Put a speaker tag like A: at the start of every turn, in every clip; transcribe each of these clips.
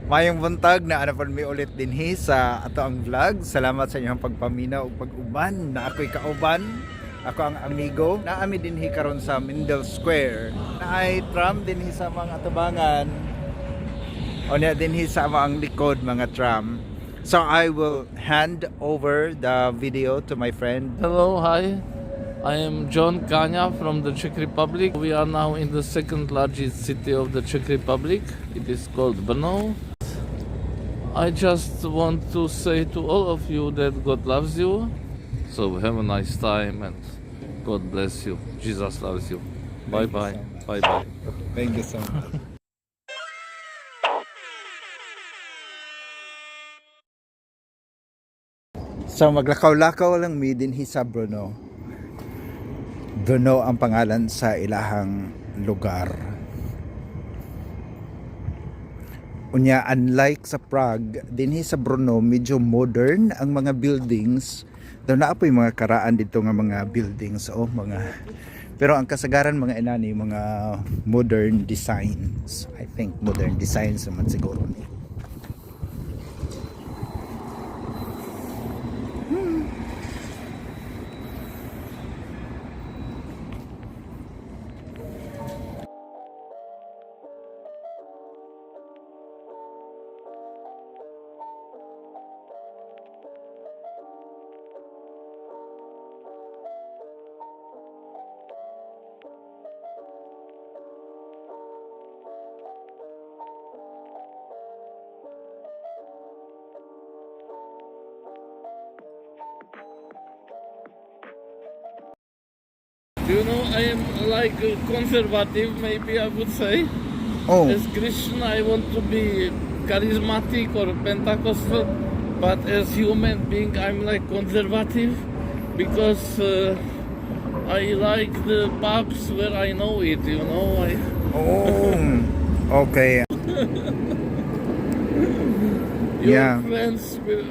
A: Mayong buntag na ano mi ulit dinhi sa ato ang vlog. Salamat sa inyong pagpaminaw ug pag-uban na ako'y kauban. Ako ang amigo. Naami dinhi karon sa Mindel Square. Naay tram dinhi sa mga atubangan. O niya dinhi sa ang likod mga tram. So I will hand over the video to my friend.
B: Hello, hi. I am John Kania from the Czech Republic. We are now in the second largest city of the Czech Republic. It is called Brno. I just want to say to all of you that God loves you. So have a nice time and God bless you. Jesus loves you. Bye bye. Bye bye.
A: Thank you so much. So maglakaw-lakaw lang mi dinhi sa Brno. Brno ang pangalan sa ilahang lugar. Unya, unlike sa Prague, dinhi sa Brno medyo modern ang mga buildings. Daw na apoy mga karaan dito nga mga buildings pero ang kasagaran mga inani mga modern designs. I think modern designs naman siguro ni.
B: Do you know I am like conservative, maybe I would say.
A: Oh,
B: As Christian, I want to be charismatic or Pentecostal, but as human being, I'm like conservative because I like the pubs where I know it. You know,
A: okay.
B: your
A: Yeah.
B: friends will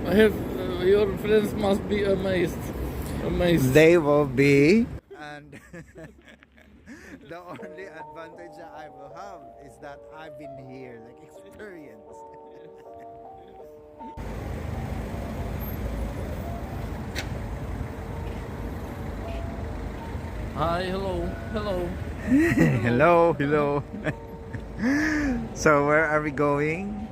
B: have your friends must be amazed.
A: They will be, and the only advantage that I will have is that I've been here, like experienced.
B: Hi, hello, hello.
A: Hello, hello. So where are we going?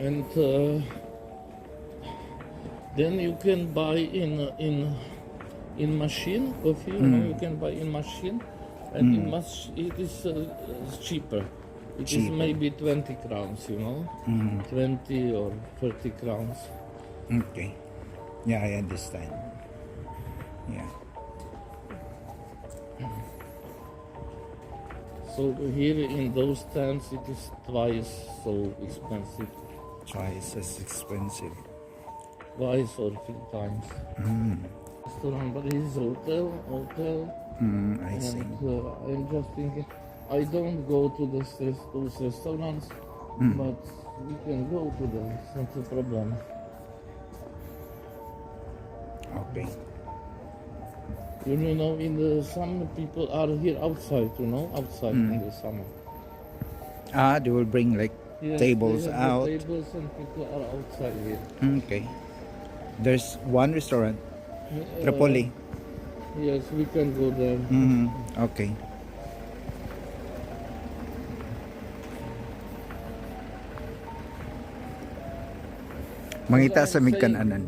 B: And then you can buy in machine coffee. You know, you can buy in machine, and it is cheaper. It is
A: Cheaper.
B: maybe 20 crowns. You know, 20 or 30 crowns.
A: Okay. Yeah, I understand. Yeah.
B: So here in those stands, it is twice so expensive,
A: Twice as expensive.
B: twice or 3 times. Restaurant, but it is hotel.
A: I see.
B: And I'm just thinking, I don't go to those restaurants, but we can go to them. It's not a problem.
A: Okay.
B: You know, in the summer, people are here outside. You know, outside in the summer.
A: They will bring like
B: Yes,
A: tables
B: they have
A: out.
B: the tables and people are outside here.
A: Okay. There's one restaurant,
B: Uh,
A: Tripoli.
B: Yes, we can go there.
A: Okay. Mangita sa Migkananan.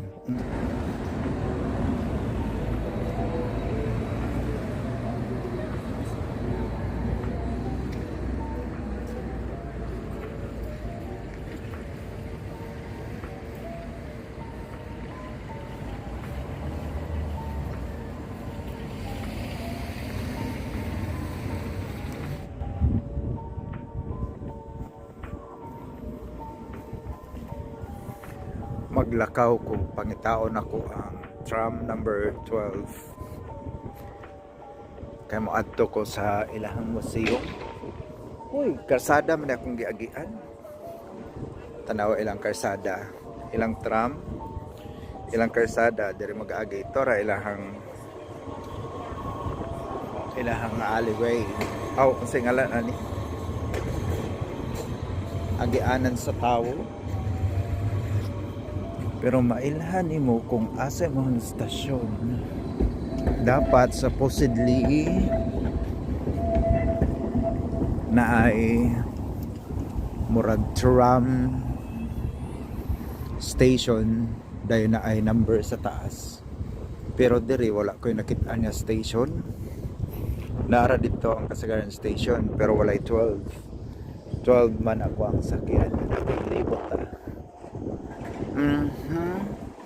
A: Maglakaw ko pangitaon ako ang tram number 12 kay mo adto ko sa ilahang museum. Uy, karsada man akong giagian. Tanaw ilang karsada, ilang tram, ilang karsada diri mag-agi ito ra ilahang ilahang alleyway. Kasi ngalan ani. Agianan sa tao. Pero mailhan mo kung asa mo ang stasyon. Dapat supposedly na ay murag tram station dayon na ay number sa taas. Pero diri wala ko'y nakita niya station. Naara dito ang Kasagaran station pero walay 12 man ako ang sakyan. Libot ta.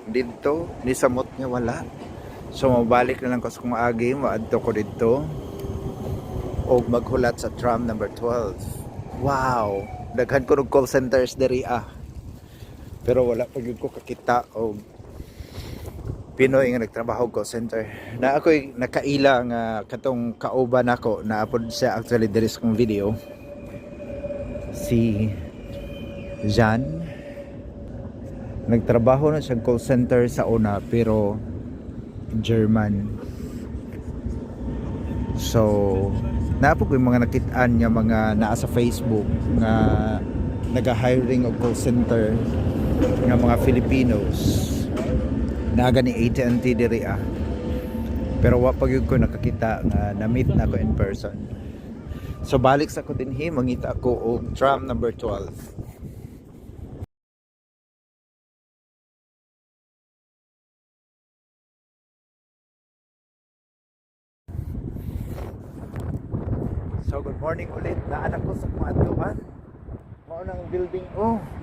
A: Dito ni samot niya wala. So mabalik na lang ko sa kung agi maadto ko dito o maghulat sa tram number 12. Wow, daghan ko ng call centers diri pero wala pa gyud ko kakita og Pinoy nga nagtrabaho call center. Na ako'y nakaila nga katong kauban ako na upload siya actually diri sa kong video. Si Jan nagtrabaho na siya call center sa una pero German. So napo ko yung mga nakitaan niya mga naa sa Facebook nga naga-hiring og call center nga mga Filipinos naga ni AT&T diri pero wa pa gyud ko nakakita nga na-meet na ko in person. So balik sa ko dinhi mangita ako og tram number 12. So good morning ulit. Naanak ko sa kumadtuan. Mao nang building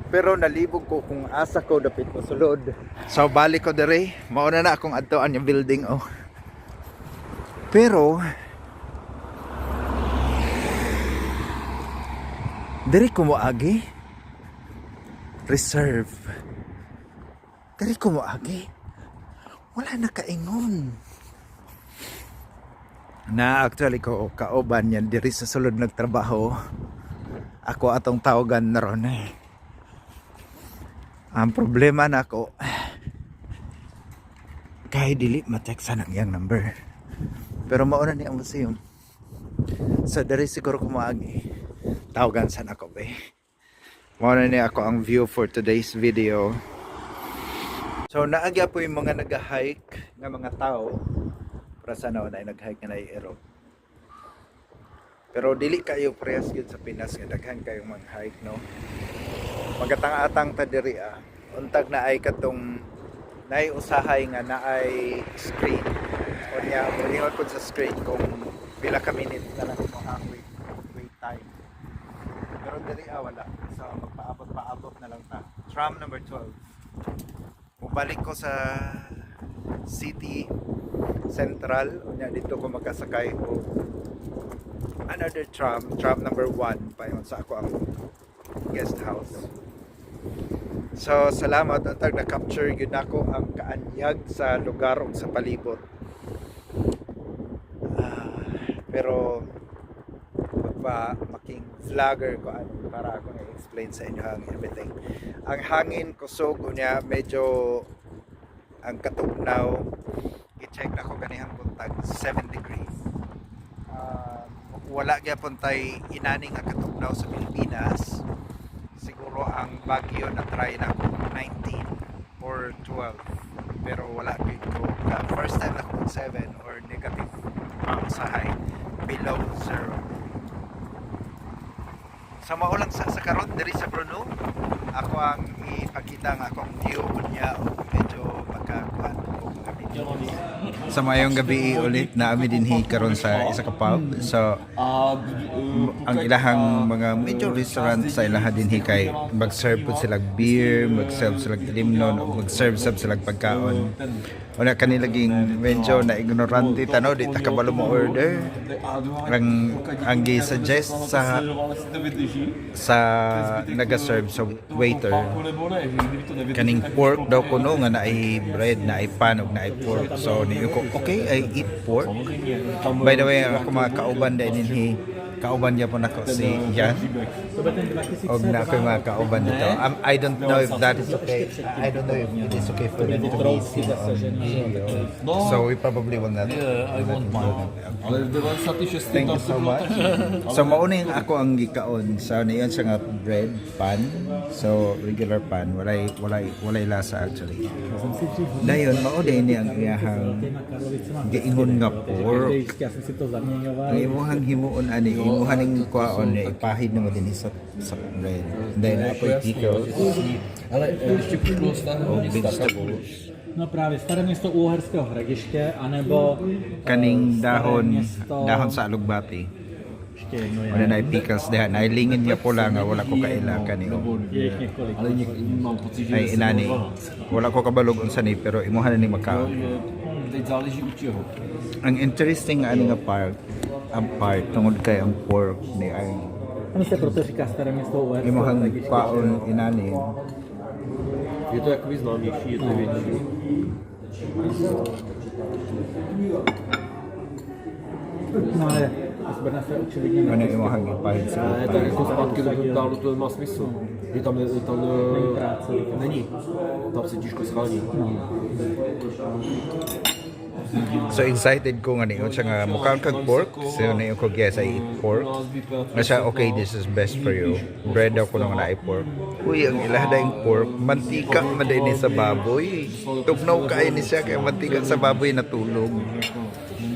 A: pero nalibog ko kung asa ko dapit ko sulod. So balik ko dere. Mao na akong adtuan yung building Pero dere ko mo agi. Reserve. Dere ko mo agi. Wala na kaingon. Na actually ko kauban yan diri sa sulod nagtrabaho. Ako atong tawagan na ron Ang problema na ako kay dili ma-textan ang iyang number. Pero mauna ni ang museum. So diri siguro ko moagi. Tawagan sana ako be. Mauna ni ako ang view for today's video. So naagya po yung mga nag-hike nga mga tao. Para sana na nag-hike na i-aero. Pero dili kayo press yun sa Pinas nga daghan kayong mag-hike no. Magatang-atang ta diri untag na ay katong naay usahay nga naay screen. O niya molingon pud sa screen kung pila ka minutes na lang mo wait time. Pero diri wala. So magpaabot na lang ta. Tram number 12. Mubalik ko sa City Central o niya dito ko makasakay o another tram number 1 payon sa ako ang guest house. So salamat at na-capture yun ako ang kaanyag sa lugar o sa palibot. Pero making vlogger ko para ako na-explain sa inyo ang everything. Ang hangin kusog niya medyo ang katugnaw i-check na ko ganihang buntag 7 degrees. Wala gyapon tay inaning nga katugnaw sa Pilipinas. Siguro ang Baguio na try na ko 19 or 12 pero wala ko first time na ko 7 or negative sa high below 0. Sa maulang sa karon diri sa Bruno ako ang ipakita nga akong view niya o medyo magkakuan ko sa mayong gabi ulit na ami dinhi karon sa isa ka pub. So ang ilahang mga medyo restaurant sa ilaha dinhi kay mag-serve pud sila beer, mag-serve sila limnon o mag-serve sila pagkaon. Wala kanilaging medyo na ignorante tanaw di ta kabalo mo order. Ang gi-suggest sa naga-serve sa waiter kaning pork daw kuno nga naay bread naay panog naay pork. So niyo ko okay I eat pork. By the way ako mga kauban din dinhi kauban niya po nako si Jan. Og na ako mga kauban dito. I don't know if that is okay. I don't know if it is okay for them to be seen on video. So we probably will not.
B: Yeah, I won't mind. Ale v 96.
A: Thank you so much. So mauna yung ako ang gikaon. So niyon siya nga bread pan. So regular pan. Walay lasa actually. Dayon mauna ni ang iyahang giingon nga pork. Ang imuhang himuon ani, imuhang ning kuaon ni ipahid na mo din sa bread. Dahil na apoy pickles.
B: Ale ještě pickles tam
A: Vegetables.
C: No právě staré město Uherského Hradiště, anebo
A: Kaning
C: staré
A: dahon
C: město,
A: sa alugbati.
C: ještě jedno je,
A: Wala na pickles diha. Nailingin niya po lang nga wala ko kaila kaniyo.
C: je jich několik.
B: Ale mám pocit, že
A: Ay inani. Wala ko kabalog unsa ni pero imuhan na ni makaon.
B: teď záleží u čeho.
A: Ang interesting nga ani nga part tungod kay ang pork ni ay
C: Ono se proto říká staré město Uherského
A: imuhang
C: Hradiště.
A: paon inani.
B: Je to jakoby známější, je to větší.
C: No ale z Brna se očividně
A: Ano
C: nepustí.
A: imuhang ipahid sa
B: Ne, tak jako zpátky do Bruntálu to má smysl. Je tam
C: Není práce.
B: není. Tam se těžko schání.
A: So excited ko nga niyo siya nga mukhang kag pork. So niyo ko guess I eat pork. Nga siya, okay, this is best for you. Bread ako nung na pork. Uy, ang ilahada yung pork, mantika maday ni sa baboy. Tugnaw kayo ni siya kaya mantika sa baboy natulog.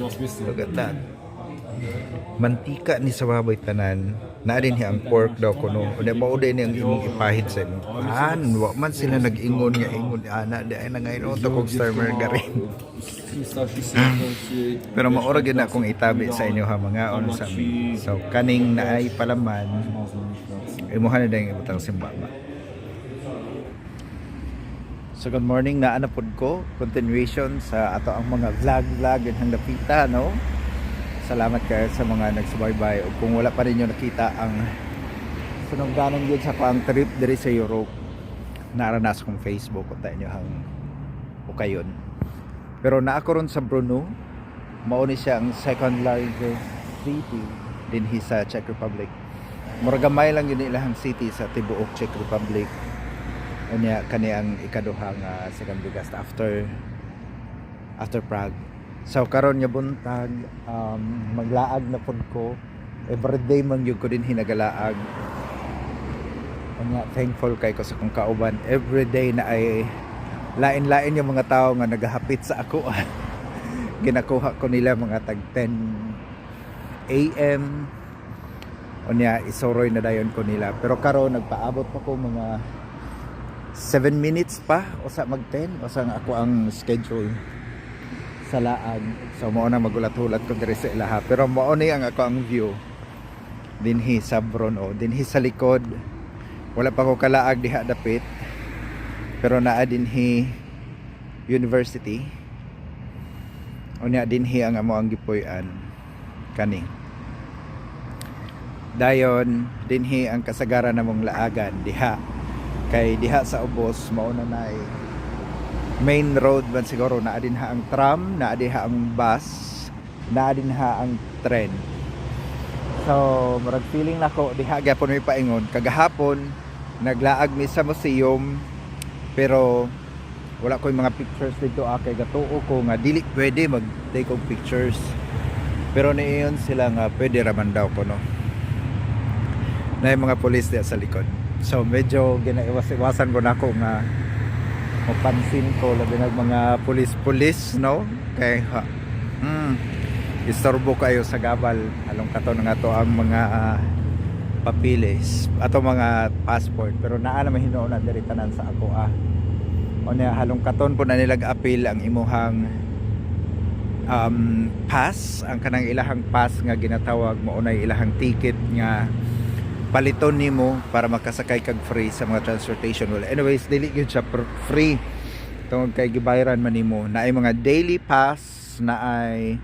B: Má smysl.
A: Look at that. Mantika ni sa baboy tanan. Naarin niya ang pork daw kuno. Unya mauday ni ang imong ipahid sa imong pan. Wa man sila nag-ingon nga ingon ana di ay na ngayon to kog star margarine. Pero maura gyud na akong itabi sa inyo ha mga on sa amin. So kaning naay palaman imuhan na dayong ibutang simbaba. So good morning na anapod ko continuation sa ato ang mga vlog and napita no. Salamat kayo sa mga nagsubaybay o kung wala pa rin nyo nakita ang sunugdanan yun sa pang trip diri sa Europe naranas kong Facebook kung tayo nyo hang ukayon pero naako ron sa Brno mauni siya ang second largest city din sa Czech Republic muragamay lang yun ilang city sa tibuok Czech Republic kanya ang ikaduha nga second biggest after Prague. So karon nga buntag maglaag na pud ko everyday man gyud ko din hinagalaag. Kanya thankful kay ko sa kong kauban everyday na ay lain-lain yung mga tao nga nagahapit sa ako. Ginakuha ko nila mga tag 10 AM. Unya isoroy na dayon ko nila pero karon nagpaabot pa ko mga 7 minutes pa o sa mag 10 o sa ako ang schedule sa laag. So mao na magulat-hulat ko diri sa ilaha. Pero mao ni ang ako ang view dinhi sa Brno, dinhi sa likod. Wala pa ko kalaag diha dapit. Pero naa dinhi university. Unya dinhi ang amo ang gipuy-an kani. Dayon dinhi ang kasagaran namong laagan diha. Kay diha sa ubos mao na nay main road man siguro naa din ha ang tram, naa din ha ang bus, naa din ha ang tren. So, murag feeling nako diha gyapon may paingon. Kagahapon naglaag mi sa museum pero wala ko'y mga pictures dito kay gatuo ko nga dili pwede mag-take of pictures. Pero niiyon sila nga pwede raman daw ko no. Na yung mga police diya sa likod. So medyo ginaiwas-iwasan ko nako nga mapansin ko labi ng mga pulis no kay istorbo kayo sa gabal halong katon nga to ang mga papilis ato mga passport pero naa na mahinoon na diri tanan sa ako unya halong katon po na nilag appeal ang imuhang pass ang kanang ilahang pass nga ginatawag mo unay ilahang ticket nga paliton nimo para makasakay kag free sa mga transportation. Well, anyways, dili gyud siya free. Tungod kay gibayaran man nimo. Naay mga daily pass na ay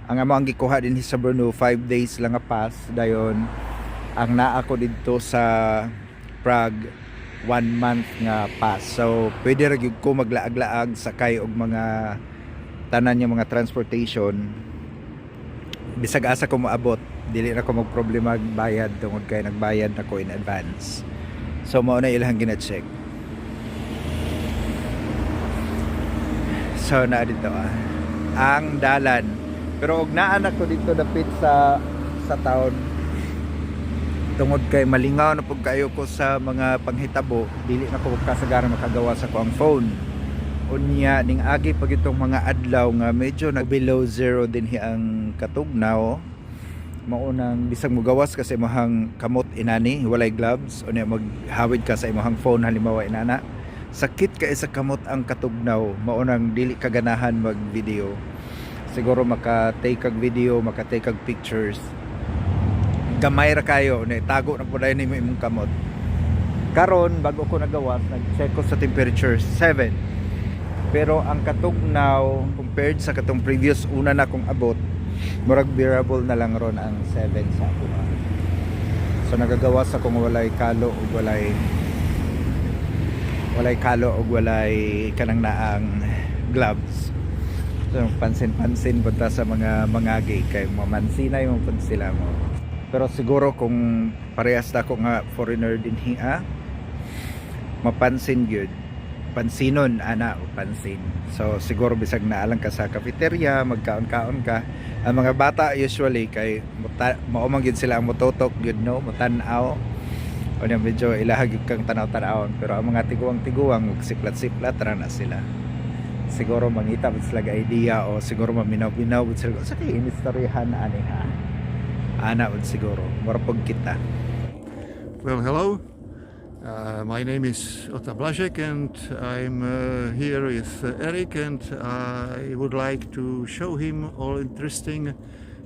A: ang amo ang gikuha din sa Brno 5 days lang nga pass dayon. Ang naa ko didto sa Prague 1 month nga pass. So, pwede ra gyud ko maglaag-laag sakay og mga tanan nga mga transportation bisag asa ko maabot, dili na ko magproblema bayad tungod kay nagbayad na ko in advance. So mao na ilang gina-check. So na dito ang dalan. Pero og naa na ko dito dapit sa town. Tungod kay malingaw na pud kayo ko sa mga panghitabo, dili na ko kasagaran makagawa sa ko ang phone. Unya ning agi pag itong mga adlaw nga medyo nag below zero din ang katugnaw. Maunang bisag mo gawas kasi imong kamot inani walay gloves unya maghawid ka sa imong phone halimbawa inana. Sakit kay sa kamot ang katugnaw, maunang dili kaganahan mag video. Siguro maka-take kag video, maka-take kag pictures. Gamay ra kayo na tago na pud ni imong kamot. Karon bago ko nagawas, nag-check ko sa temperature 7. Pero ang katugnaw compared sa katong previous una na kong abot, murag bearable na lang ron ang 7 sa ako. So nagagawas akong walay kalo o walay walay kanang naang gloves. So pansin-pansin punta sa mga mangagi kay mamansinay mo pud sila mo. Pero siguro kung parehas na ko nga foreigner din hiya, mapansin gyud. Pansinon ana o pansin. So siguro bisag naalang ka sa cafeteria, magkaon-kaon ka. Ang mga bata usually kay mao man gyud sila ang mototok gyud no, matan-aw. O na medyo ilahag gyud kang tanaw-tanawon, pero ang mga tiguang-tiguang magsiklat-siklat ra na sila. Siguro mangita bud sila idea o siguro maminaw-binaw bud sila sa kay inistoryahan ani ha. Ana ud siguro morapog kita.
D: Well, hello. My name is Otta Blasek and I'm here with Eric, and I would like to show him all interesting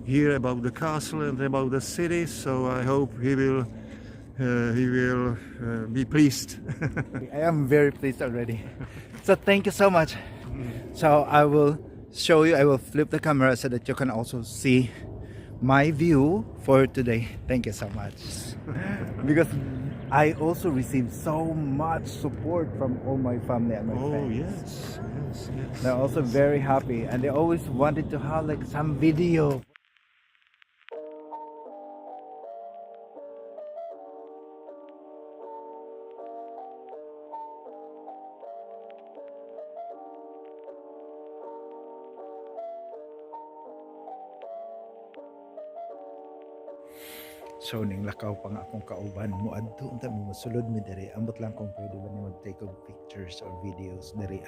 D: here about the castle and about the city, so I hope he will be pleased.
A: I am very pleased already. So thank you so much. So I will show you, I will flip the camera so that you can also see my view for today. Thank you so much. Because I also received so much support from all my family and my friends.
D: Yes.
A: They're also very happy and they always wanted to have like some video. So ning lakaw pa nga akong kauban mo adto unta mi mosulod mi diri, ambot lang kung pwede ba ni mag-take of pictures or videos diri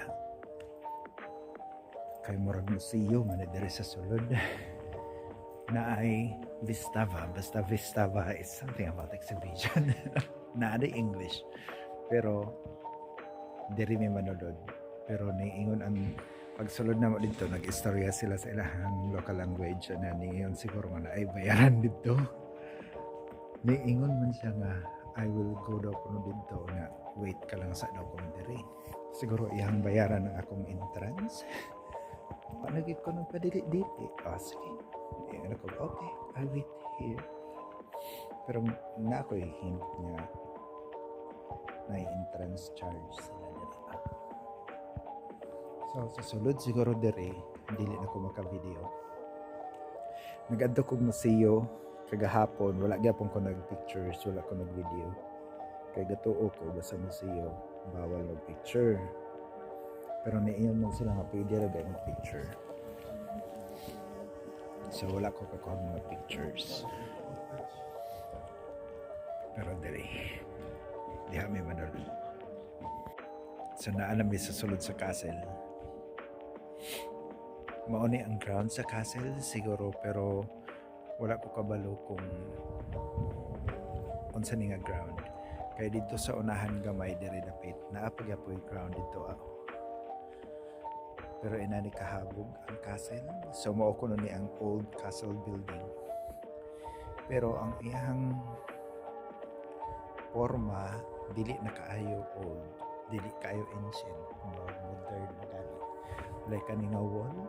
A: kay murag museo man diri sa sulod na ay Vistava. Basta Vistava is something about exhibition. Na ada English pero diri mi manodod, pero niingon ang pagsulod na mo dito nag-istorya sila sa ilahang local language na niingon siguro nga ay bayaran dito. Niingon man siya nga I will go daw kuno dito nga wait ka lang sa daw kuno diri. Siguro iyang bayaran ng akong entrance. Panagid ko nang padili-dili. Sige. Ano ko, okay, I'll wait here. Pero na ako'y hint niya na entrance charge sila dito. So sa sulod siguro diri dili na ko maka-video. Nag-adto kog museo kagahapon, wala gyapon ko nag-pictures, wala ko nag-video. Kay gatuo ko ba sa museo, bawal mag-picture. Pero niiyon man sila nga pwede ra gyud mag-picture. So wala ko kakuha mga pictures. Pero dali, di kami manulod. So naalam mi sa sulod sa castle. Mauni ang ground sa castle siguro, pero wala ko kabalo kung unsa ni nga ground. Kaya dito sa unahan gamay diri dapit naapagyapoy ground dito ako. Pero inani kahabog ang castle, so mao kuno ni ang old castle building. Pero ang iyang forma dili na kaayo old, dili kaayo ancient, modern na gani. Like kaninga wall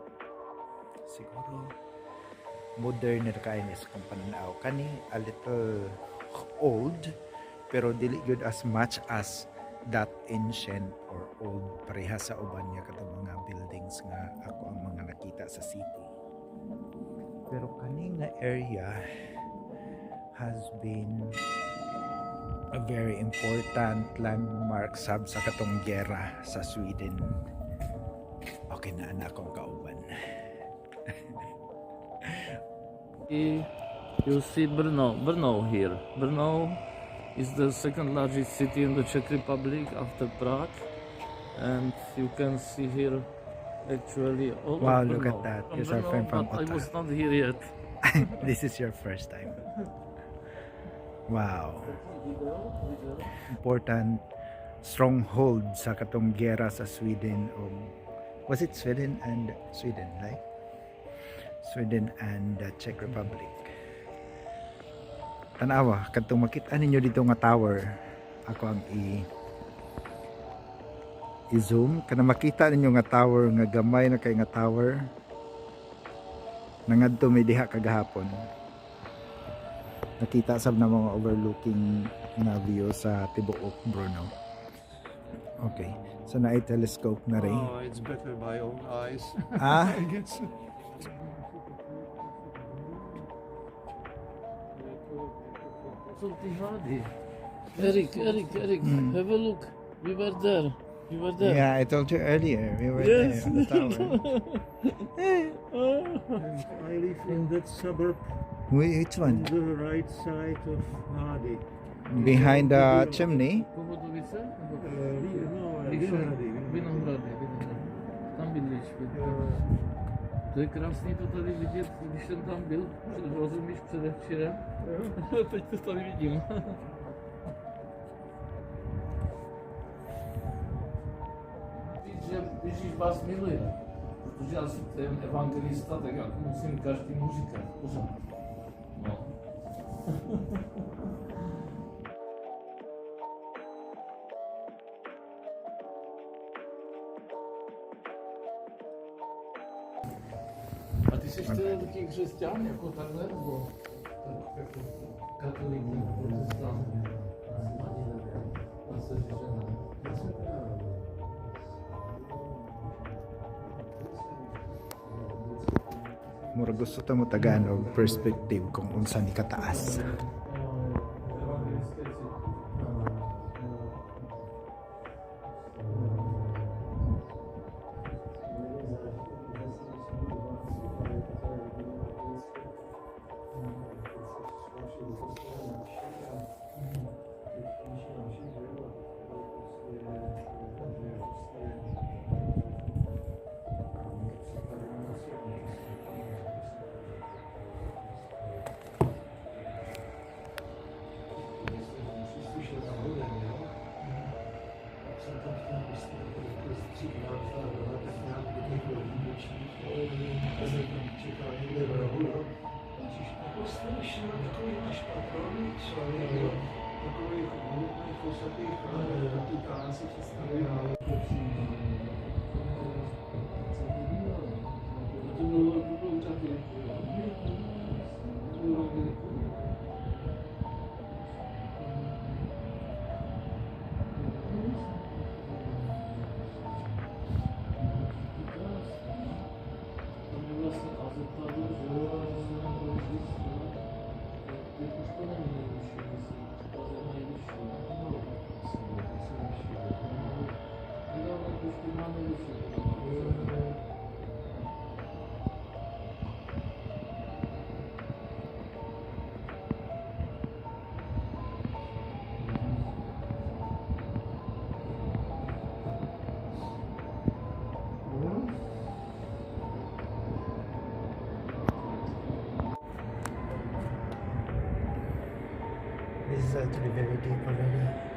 A: siguro modern na kain is kung pananaw kani a little old pero dili good as much as that ancient or old pareha sa uban niya katong mga buildings nga ako ang mga nakita sa city. Pero kaning na area has been a very important landmark sab sa katong gera sa Sweden. Okay na anak kong kauban.
B: You see Brno here. Brno is the second largest city in the Czech Republic after Prague, and you can see here actually all
A: Wow,
B: of
A: look
B: Brno.
A: at that.
B: From
A: Here's our
B: Brno,
A: friend from
B: but I
A: Otta.
B: was not here yet.
A: This is your first time. Wow. Important stronghold sa katong gera sa Sweden. Was it Sweden and Sweden, right? Sweden and the Czech Republic. Tanawa, katong makita ninyo dito nga tower, ako ang i-zoom. Kana makita ninyo nga tower, nga gamay na kay nga tower, nangadto may diha kagahapon. Nakita sab na mga overlooking na view sa tibuok Brno. Okay, so na telescope na rin.
D: Oh, it's better by own eyes.
A: Ah?
D: I guess.
B: Eric, have a look. We were there.
A: Yeah, I told you earlier. We were
B: Yes.
A: there on the tower.
D: I live in that suburb
A: Which
D: on
A: one?
D: the right side of Nadi.
A: Behind the chimney?
B: Pohodovice?
D: Vinohrady.
B: Vinohrady. Tam bydlíš. To je krásný to tady vidět, když jsem tam byl, rozumíš, předevčírem. Teď to tady vidím. Víš, že Ježíš vás miluje. Protože já jsem evangelista, tak já to musím každému říkat. Pořád. No. A ty jsi teda taky křesťan, jako takhle, nebo tak jako katolík, protestant? Ani nevím. Já se říct, že ne.
A: Mura gusto ta mo Tagalog perspective kung unsa ni kataas. This is actually very deep already.